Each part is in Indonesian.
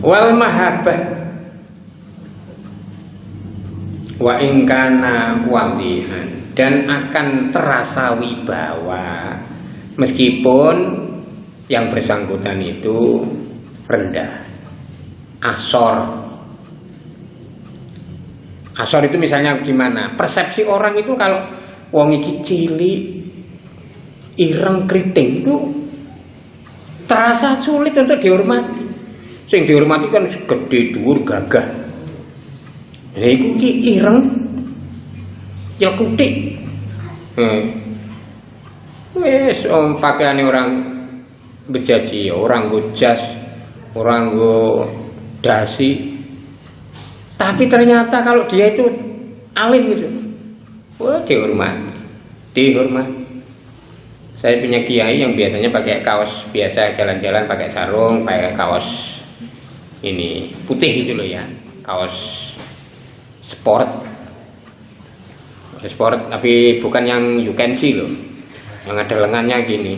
Wal mahabbah wa ingkana wadihan, dan akan terasa wibawa meskipun yang bersangkutan itu rendah. Asor itu misalnya gimana? Persepsi orang itu kalau wong iki cilik, ireng, keriting itu terasa sulit untuk dihormati. Sing dihormati kan gede, dhuwur, gagah. Nah, iku ki ireng, ya kutik. Wes pakaiane orang bejaji, orang nggo jas, orang nggo dasi. Tapi ternyata kalau dia itu alim gitu, wah dihormati. Saya punya kiai yang biasanya pakai kaos biasa jalan-jalan, pakai sarung, pakai kaos ini putih gitu loh ya, kaos sport, tapi bukan yang you can see loh, yang ada lengannya gini.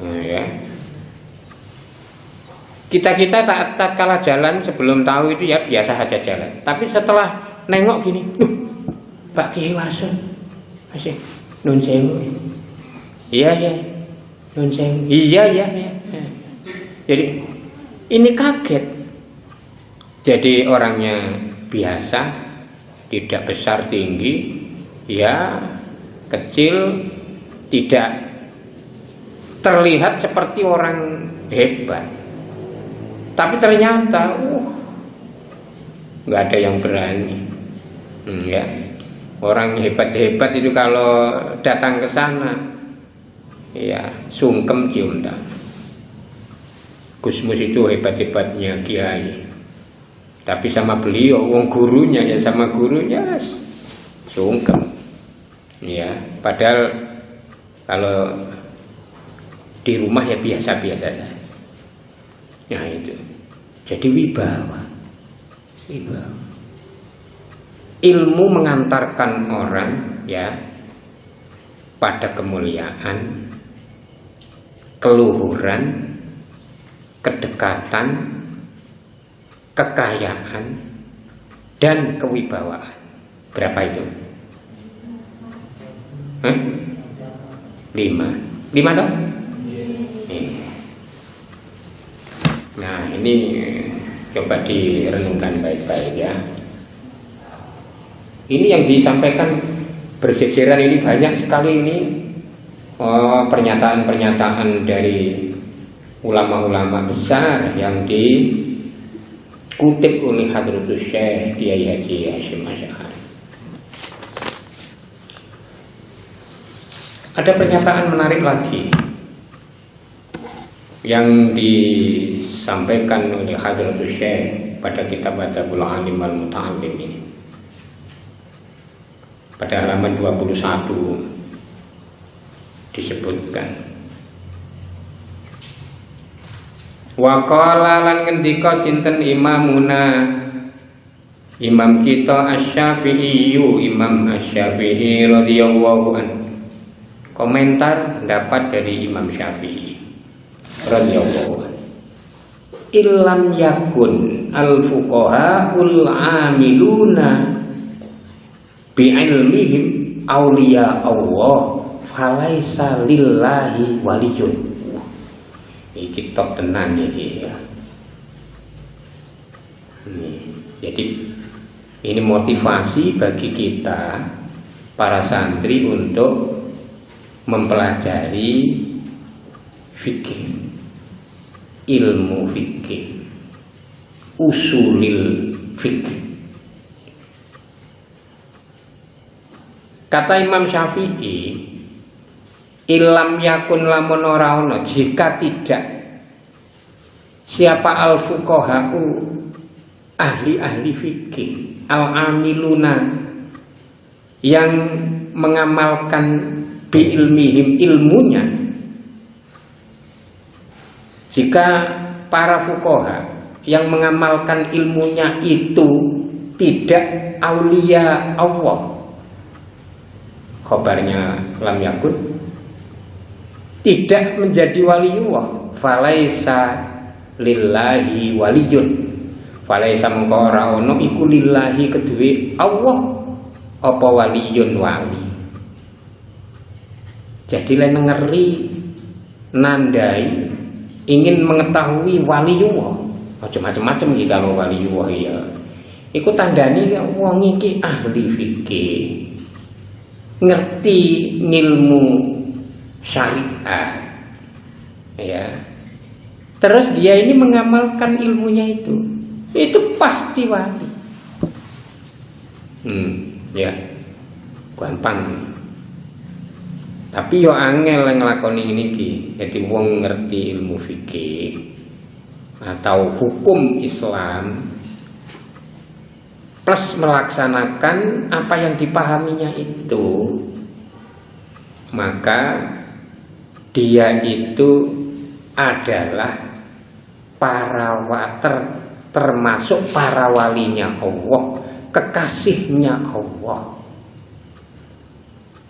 Nah, ya. Kita tak kalah jalan sebelum tahu itu ya biasa saja jalan. Tapi setelah nengok gini, Pak Kiai Warsun, masih nun sewu. Iya, nun sewu. Iya. Jadi ini kaget. Jadi orangnya biasa, tidak besar tinggi, ya kecil, tidak terlihat seperti orang hebat. Tapi ternyata nggak ada yang berani. Ya, orang hebat-hebat itu kalau datang ke sana, ya sungkem cium tangan. Gusmus itu hebat-hebatnya kiai. Tapi sama beliau, wong gurunya ya sama gurunya sungkem. Ya, padahal kalau di rumah ya biasa-biasa saja. Nah itu, jadi wibawa. Ilmu mengantarkan orang ya pada kemuliaan, keluhuran, kedekatan, kekayaan, dan kewibawaan. Berapa itu? 5 toh? Nah ini coba direnungkan baik-baik ya. Ini yang disampaikan bersisiran ini banyak sekali ini pernyataan-pernyataan dari ulama-ulama besar yang dikutip oleh Hadratus Syekh Kiai Haji Hasyim Asy'ari. Ada pernyataan menarik lagi yang disampaikan oleh Hadratus Syekh pada kitab Adabul Alim wal Muta'allim ini. Pada halaman 21 disebutkan, wa qala lan ngendika sinten imamuna, imam kita Asy-Syafi'i, Imam Asy-Syafi'i radhiyallahu anhu. Komentar pendapat dari Imam Syafi'i radhiyallahu anhu. Illam yakun al-fuqaha'ul 'amiluna bi'ilmihim awliya Allah falaisa lillahi waliyun. Iki top tenan iki ya. Jadi ini motivasi bagi kita para santri untuk mempelajari fikih, ilmu fikih, usulil fikih. Kata Imam Syafi'i, ilam yakun lamun ora ono, jika tidak siapa al-fuqaha'u, ahli-ahli fikih, al-amiluna, yang mengamalkan bi'ilmihim, ilmunya. Jika para fuqaha yang mengamalkan ilmunya itu tidak aulia Allah, khabarnya lam yakun, tidak menjadi waliullah, falaisa lillahi waliyun. Falaisa mengko ora ono iku lillahi kedue Allah apa waliyun wali. Jadi lain ngeri nandai ingin mengetahui waliyullah. Macam-macam iki kalau waliyullah ya. Iku tandani wong iki ahli fikih. Ngerti ngilmu syariat. Ya. Terus dia ini mengamalkan ilmunya itu pasti wali. Ya. Gampang. Tapi yo angel nglakoni niki. Jadi wong ngerti ilmu fikih atau hukum Islam plus melaksanakan apa yang dipahaminya itu, maka dia itu adalah termasuk para walinya Allah, kekasihnya Allah.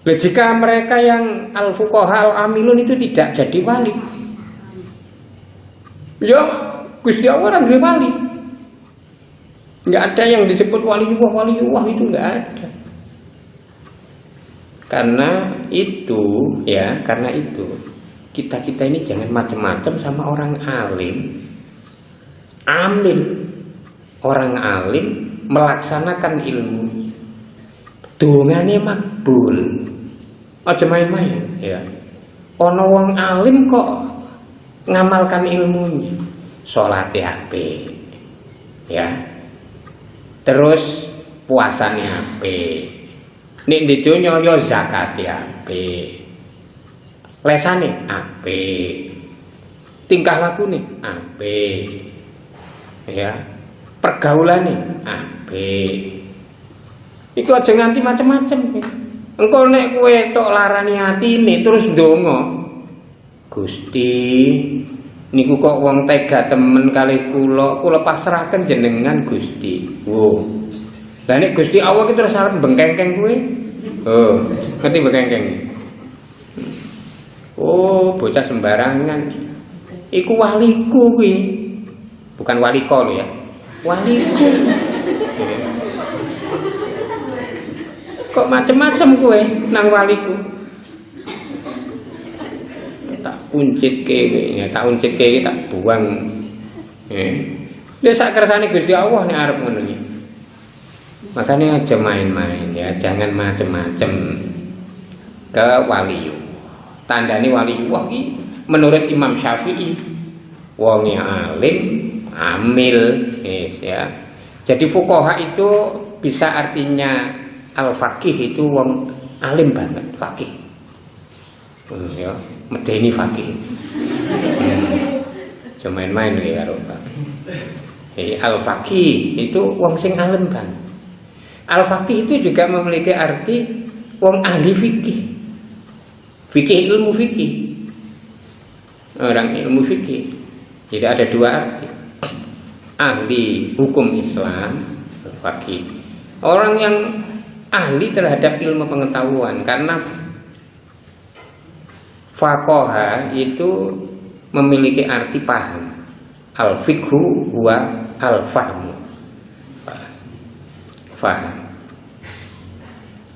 Jika mereka yang al-fuqaha al-amilun itu tidak jadi wali, ya Gusti Allah orang wali. Nggak ada yang disebut waliullah itu nggak ada. Karena itu kita ini jangan macam-macam sama orang alim. Orang alim melaksanakan ilmunya. Dongane makbul. Aja main-main ya. Ono wong alim kok ngamalkan ilmunya. Salate apik. Ya. Terus puasane apik. Nek di donya ya zakate apik. Lesane apik. Tingkah lakune apik. Ya. Pergaulane apik. Iku aja nganti macam-macam. Engko nek kowe tok larani atine terus ndonga. Gusti, niku kok wong tega temen kalih kula pasrahaken jenengan Gusti. Wo. Lah nek Gusti Allah ki terus arep bengkengkeng kowe. Oh, ngerti bengkengkeng. Oh, bocah sembarangan. Iku waliku kuwi. Bukan waliko lho ya. Waliku. Kok macem-macem kowe nang waliku? Tak uncit kowe, tak uncit kowe tak buang. Lha sak kersane Gusti Allah nek arep ngono iki. Makanya aja main-main ya, jangan macem-macem ke wali. Tandane wali iki menurut Imam Syafi'i wong alim, amil, ya. Jadi fuqaha itu bisa artinya al-faqih itu wong alim banget, faqih. Ya, medeni faqih. Cuma main-main ya karo faqih. Al-faqih itu wong sing alim banget. Al-faqih itu juga memiliki arti wong ahli fikih. Fikih ilmu fikih. Orang ilmu fikih. Jadi ada dua arti. Ahli hukum Islam, al-faqih. Orang yang ahli terhadap ilmu pengetahuan, karena faqaha itu memiliki arti paham. Al-fiqhu wa al-fahmu. Faham.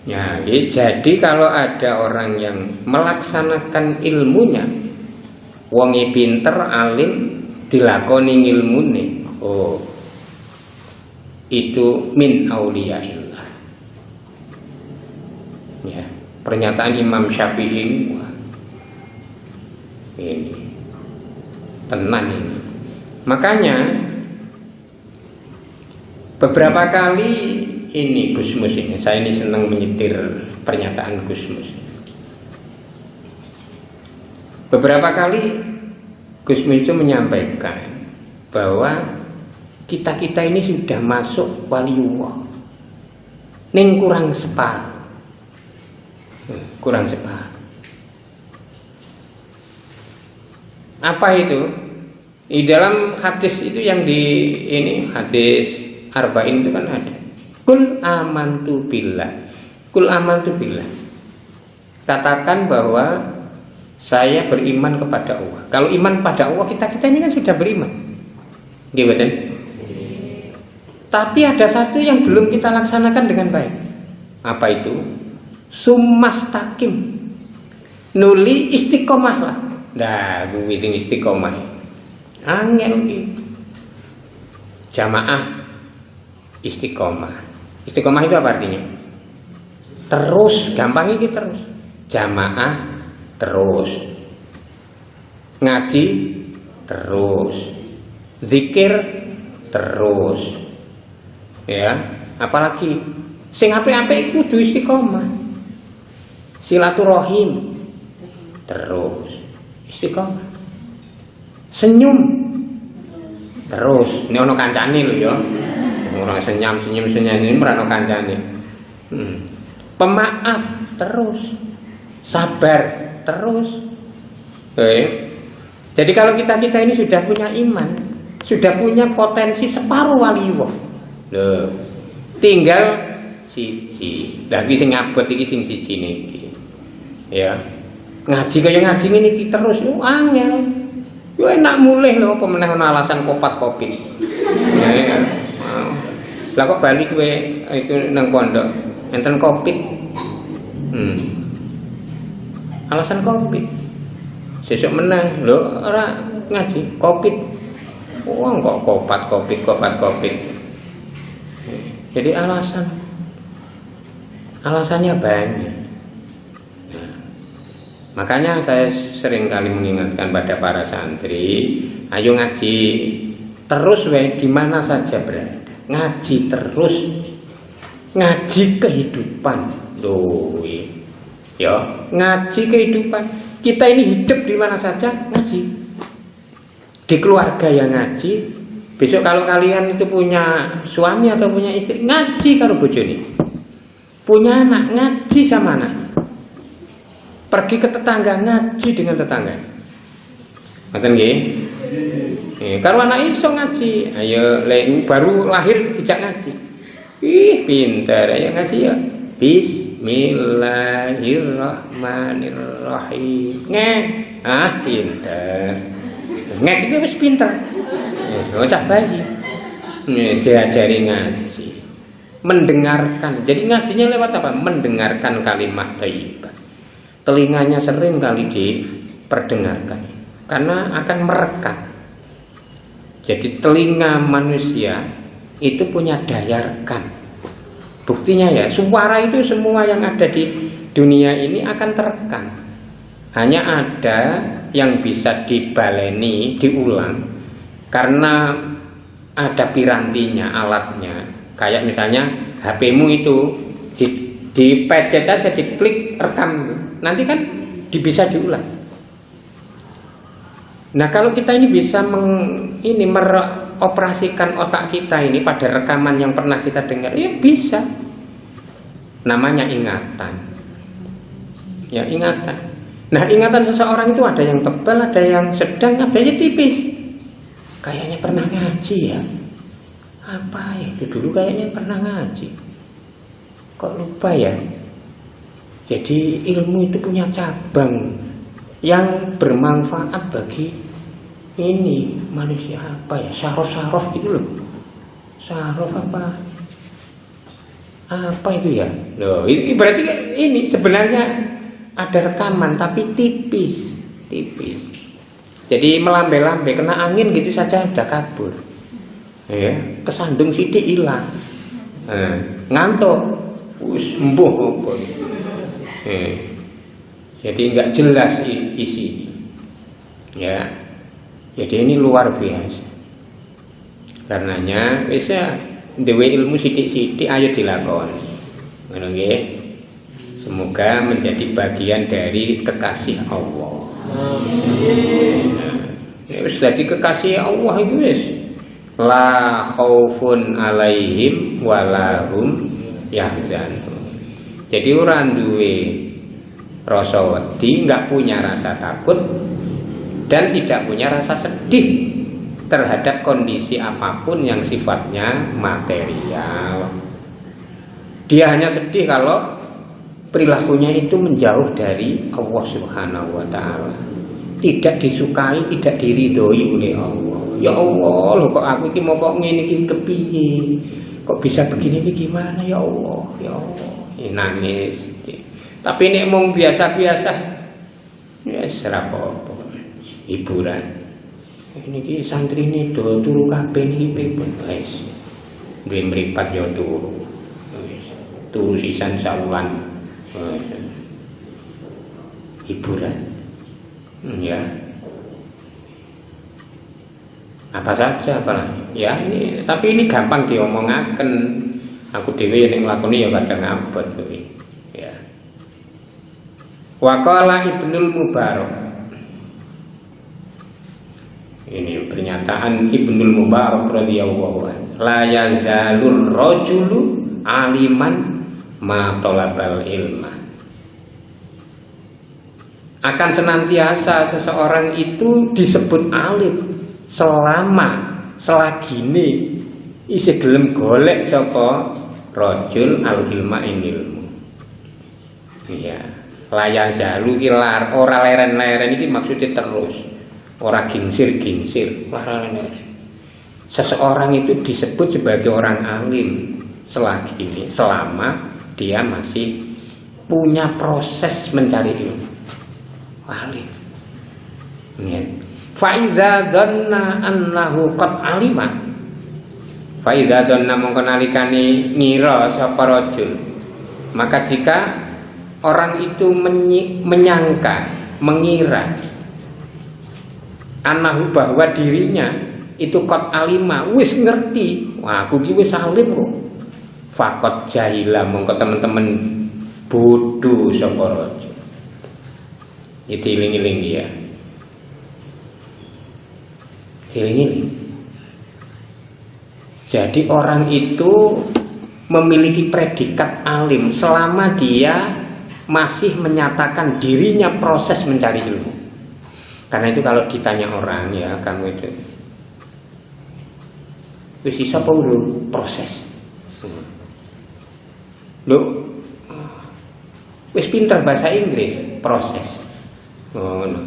Ya, jadi kalau ada orang yang melaksanakan ilmunya, wongi pinter, alim, dilakoni ilmune, oh, itu min auliyaillah. Ya, pernyataan Imam Syafi'i ini tenan ini. Makanya beberapa kali ini Gusmus ini, saya ini senang menyetir pernyataan Gusmus. Beberapa kali Gusmus itu menyampaikan bahwa kita ini sudah masuk waliullah, ning kurang separuh. Kurang separuh. Apa itu? Di dalam hadis itu yang di ini hadis arba'in itu kan ada. Kul amantu billah. Kul amantu billah. Katakan bahwa saya beriman kepada Allah. Kalau iman pada Allah, kita ini kan sudah beriman. Gimana? Tapi ada satu yang belum kita laksanakan dengan baik. Apa itu? Sumastakim. Nuli istiqomah lah. Nah, kuwi sing istiqomah. Angel iki. Jamaah istiqomah. Istiqomah itu apa artinya? Terus, gampang iki terus. Jamaah terus. Ngaji terus. Zikir terus. Ya, apalagi sing apik-apik kudu istiqomah. Silaturahim terus istiqomah. Senyum terus. Ini ono kancane lho ya. Ora senyum ini ora ono kancane. Pemaaf terus. Sabar terus. Jadi kalau kita ini sudah punya iman, sudah punya potensi separuh waliullah. Loh, tinggal siji. Lah iki sing ngabot iki sing sijine iki. Ya. Ngaji kaya ngaji ngene iki terus yo angel. Yo enak mulih lho apa meneh ana alasan kopat-kopit. Ya. Lah kok bali kowe itu nang pondok enten kopit. Alasan kopit. Sesuk meneh lho ora ngaji kopit. Wong kok kopat-kopit. Jadi alasannya banyak. Nah, makanya saya sering kali mengingatkan pada para santri, ayo ngaji terus di mana saja berada. Ngaji terus, ngaji kehidupan. Loh, ya, ngaji kehidupan. Kita ini hidup di mana saja ngaji. Di keluarga yang ngaji. Besok kalau kalian itu punya suami atau punya istri, ngaji karo bojone. Punya anak, ngaji sama anak. Pergi ke tetangga, ngaji dengan tetangga. Ngoten nggih? Karo anak iso ngaji. Ayo baru lahir dijak ngaji. Ih, pintar ayo ngaji ya. Bismillahirrahmanirrahim. Pintar. Ngek itu wis pinter. Cah bayi. Diajari ngaji. Mendengarkan. Jadi ngajinya lewat apa? Mendengarkan kalimat thayyibah. Telinganya sering kali diperdengarkan karena akan merekam. Jadi telinga manusia itu punya daya rekam. Buktinya ya, suara itu semua yang ada di dunia ini akan terekam. Hanya ada yang bisa dibaleni, diulang karena ada pirantinya, alatnya. Kayak misalnya HP-mu itu dipecet aja, diklik rekam, nanti kan bisa diulang. Nah kalau kita ini bisa meroperasikan otak kita ini pada rekaman yang pernah kita dengar, ya bisa. Namanya ingatan. Ya ingatan. Nah ingatan seseorang itu ada yang tebal, ada yang sedang, ada yang tipis. Kayaknya pernah ngaji ya. Apa ya itu dulu kayaknya pernah ngaji. Kok lupa ya. Jadi ilmu itu punya cabang yang bermanfaat bagi ini manusia apa ya, syaraf gitu loh. Syaraf apa itu ya? Loh, ini berarti kan ini sebenarnya ada rekaman tapi tipis. Jadi melambai-lambai kena angin gitu saja udah kabur. Ya, kesandung sidik hilang. Ngantuk, embuh apa. Jadi nggak jelas isi. Ya. Jadi ini luar biasa. Karenanya bisa dewe ilmu sidik-sidik ayo dilakoni. Ngono nggih. Semoga menjadi bagian dari kekasih Allah. Ya wis dadi kekasih Allah itu wis la khaufun alaihim walahum yahzanun. Jadi orang duwe rasa wedi, enggak punya rasa takut dan tidak punya rasa sedih terhadap kondisi apapun yang sifatnya material. Dia hanya sedih kalau perilakunya itu menjauh dari Allah Subhanahu wa taala. tidak disukai, tidak diridhoi oleh Allah. Ya Allah, lho kok aku iki mau kok ngene iki kepiye? Kok bisa begini iki gimana ya Allah? Ya Allah. Nangis. Tapi nek mung biasa-biasa ya ora apa-apa. Hiburan. Ini ki santri ini do turu kabeh niki pripun guys. Duwe mripat ya turu. Turu sisan saulan. Hiburan. Ya. Apa saja apalah. Ya ini tapi ini gampang diomongaken. Aku dhewe nek nglakoni ya kadang abot kuwi. Ya. Wa qala Ibnul Mubarak. Ini pernyataan Ibnul Mubarak radhiyallahu anhu. La yazalur rajulu aliman ma talabal ilma. Akan senantiasa seseorang itu disebut alim selagine isih gelem golek sapa rajul al ilma ilmu. Iya. Layan jalu ki ora leren-leren iki maksudnya terus, ora gingsir-gingsir, ora leren. Seseorang itu disebut sebagai orang alim selama dia masih punya proses mencari ilmu. Alim. Ya. Fa idza dhanna annahu qad alima. Fa idza dhanna mongko nalikane ngira sapa rajul. Maka jika orang itu menyangka, mengira annahu bahwa dirinya itu qad alima, wis ngerti. Wah, aku ki wis alim kok. Faqad jahila mongko teman-teman bodoh sapa rajul. Itu iling-iling ya. Iling-iling. Jadi orang itu memiliki predikat alim selama dia masih menyatakan dirinya proses mencari ilmu. Karena itu kalau ditanya orang ya, kamu itu wis iso apa urung proses. Lho, wis pinter bahasa Inggris, proses. Oh, no.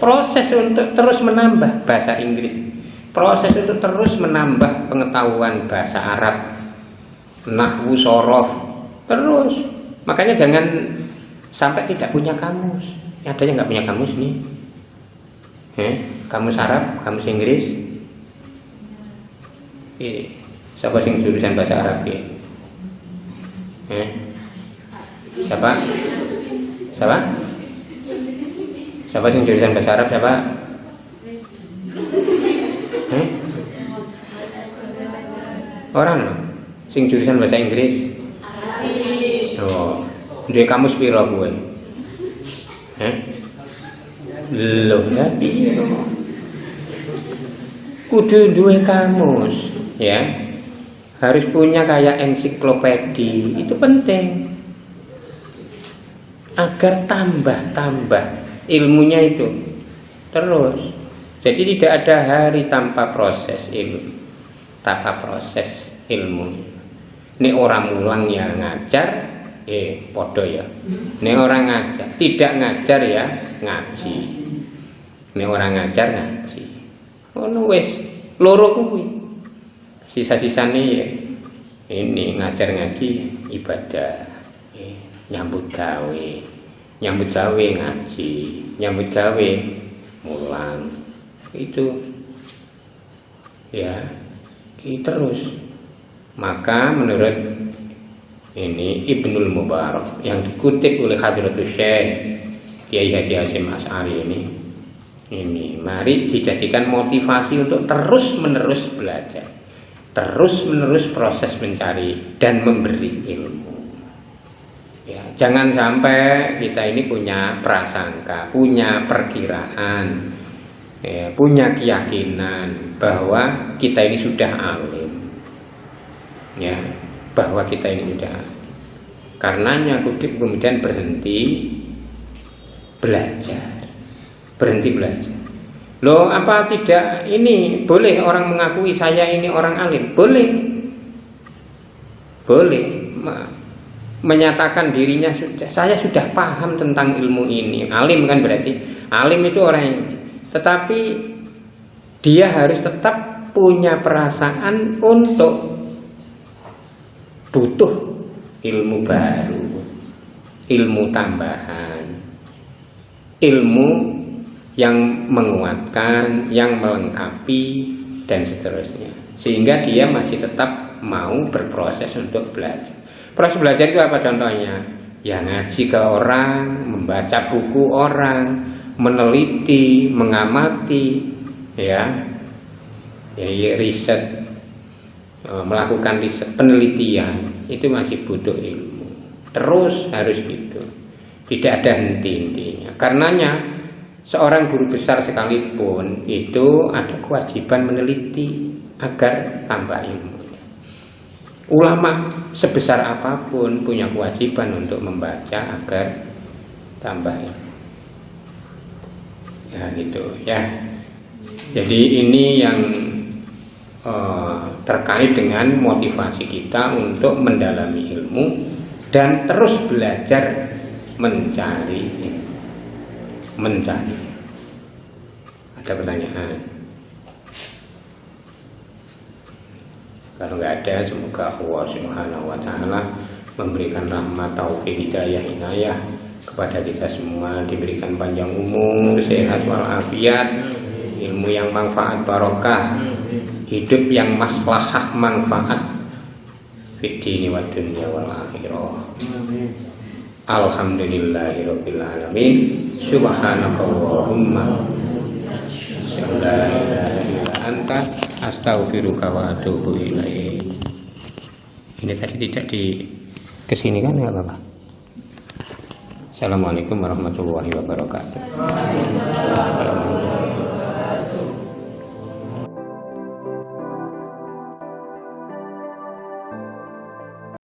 Proses untuk terus menambah bahasa Inggris, proses untuk terus menambah pengetahuan bahasa Arab, nahwu, shorof, terus. Makanya jangan sampai tidak punya kamus. Ada yang nggak punya kamus nih? Kamus Arab, kamus Inggris. Siapa sing jurusan bahasa Arab ya? Siapa? Siapa yang jurusan bahasa Arab? Siapa? Orang loh, sing jurusan bahasa Inggris. Oh, dia kamus piro gue? Loh, tapi kudu duwe kamus, ya. Harus punya kayak ensiklopedi, itu penting. Agar tambah ilmunya itu terus. Jadi tidak ada hari tanpa proses ilmu, tanpa proses ilmu. Ini orang mulang ya ngajar, podo ya. Ini orang ngajar, tidak ngajar ya ngaji. Ini orang ngajar ngaji. Oh wes loro kuwi. Sisa-sisane ya ini ngajar ngaji ibadah, nyambut gawe. Nyambut gawe ngaji, nyambut gawe mulang, itu ya terus. Maka menurut ini Ibnul Mubarak yang dikutip oleh Hadratus Syekh Kiai Haji Hasyim Asy'ari ini mari dijadikan motivasi untuk terus menerus belajar, terus menerus proses mencari dan memberi ilmu. Ya, jangan sampai kita ini punya prasangka, punya perkiraan, ya, punya keyakinan bahwa kita ini sudah alim, ya, bahwa kita ini sudah. Karenanya kemudian berhenti belajar. Loh, apa tidak ini boleh orang mengakui saya ini orang alim? Boleh. menyatakan dirinya saya sudah paham tentang ilmu ini. Alim kan berarti alim itu orang yang, tetapi dia harus tetap punya perasaan untuk butuh ilmu baru, ilmu tambahan, ilmu yang menguatkan, yang melengkapi dan seterusnya, sehingga dia masih tetap mau berproses untuk belajar. Proses belajar itu apa contohnya? Ya ngaji ke orang, membaca buku orang, meneliti, mengamati, ya riset, melakukan riset, penelitian, itu masih butuh ilmu. Terus harus gitu, tidak ada henti-hentinya. Karenanya seorang guru besar sekalipun itu ada kewajiban meneliti agar tambah ilmu. Ulama sebesar apapun punya kewajiban untuk membaca agar tambah ilmu. Ya gitu ya. Jadi ini yang terkait dengan motivasi kita untuk mendalami ilmu dan terus belajar mencari. Ada pertanyaan? Kalau nggak ada, semoga Allah Subhanahu wa Ta'ala memberikan rahmat, taufik, hidayah, inayah kepada kita semua, diberikan panjang umur, sehat walafiat, ilmu yang manfaat barokah, hidup yang maslahah manfaat fid dini wad dunya wal akhirah. Alhamdulillahirabbil alamin. Subhanakallahumma la ilaha illa anta astaghfiruka wa atubu ilaik. Ini tadi tidak di kesini kan ya Bapak? Assalamualaikum warahmatullahi wabarakatuh.